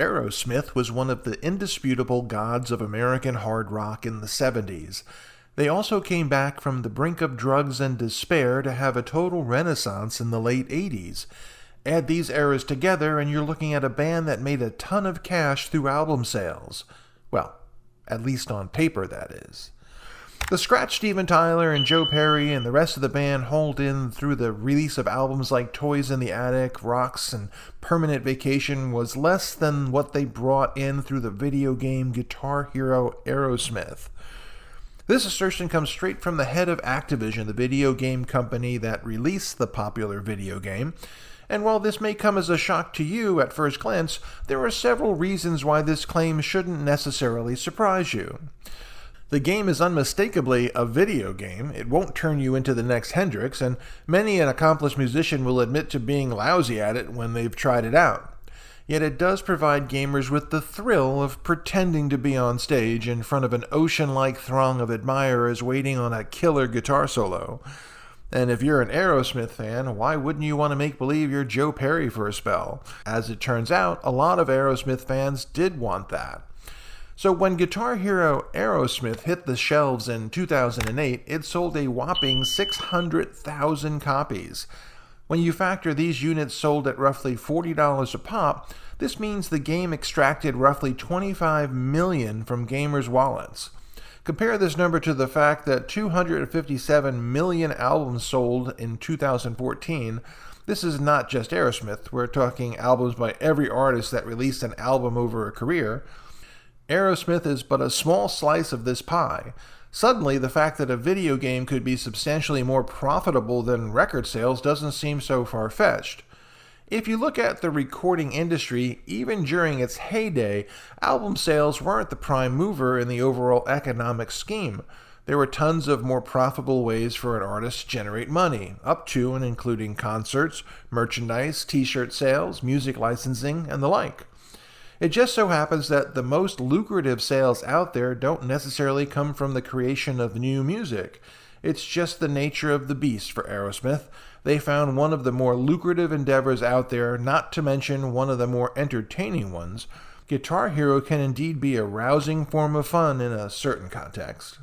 Aerosmith was one of the indisputable gods of American hard rock in the 70s. They also came back from the brink of drugs and despair to have a total renaissance in the late 80s. Add these eras together and you're looking at a band that made a ton of cash through album sales. Well, at least on paper, that is. The scratch Steven Tyler and Joe Perry and the rest of the band hauled in through the release of albums like Toys in the Attic, Rocks, and Permanent Vacation was less than what they brought in through the video game Guitar Hero Aerosmith. This assertion comes straight from the head of Activision, the video game company that released the popular video game. And while this may come as a shock to you at first glance, there are several reasons why this claim shouldn't necessarily surprise you. The game is unmistakably a video game. It won't turn you into the next Hendrix, and many an accomplished musician will admit to being lousy at it when they've tried it out. Yet it does provide gamers with the thrill of pretending to be on stage in front of an ocean-like throng of admirers waiting on a killer guitar solo. And if you're an Aerosmith fan, why wouldn't you want to make believe you're Joe Perry for a spell? As it turns out, a lot of Aerosmith fans did want that. So when Guitar Hero Aerosmith hit the shelves in 2008, it sold a whopping 600,000 copies. When you factor these units sold at roughly $40 a pop, this means the game extracted roughly $25 million from gamers' wallets. Compare this number to the fact that 257 million albums sold in 2014. This is not just Aerosmith. We're talking albums by every artist that released an album over a career. Aerosmith is but a small slice of this pie. Suddenly, the fact that a video game could be substantially more profitable than record sales doesn't seem so far-fetched. If you look at the recording industry, even during its heyday, album sales weren't the prime mover in the overall economic scheme. There were tons of more profitable ways for an artist to generate money, up to and including concerts, merchandise, t-shirt sales, music licensing, and the like. It just so happens that the most lucrative sales out there don't necessarily come from the creation of new music. It's just the nature of the beast for Aerosmith. They found one of the more lucrative endeavors out there, not to mention one of the more entertaining ones. Guitar Hero can indeed be a rousing form of fun in a certain context.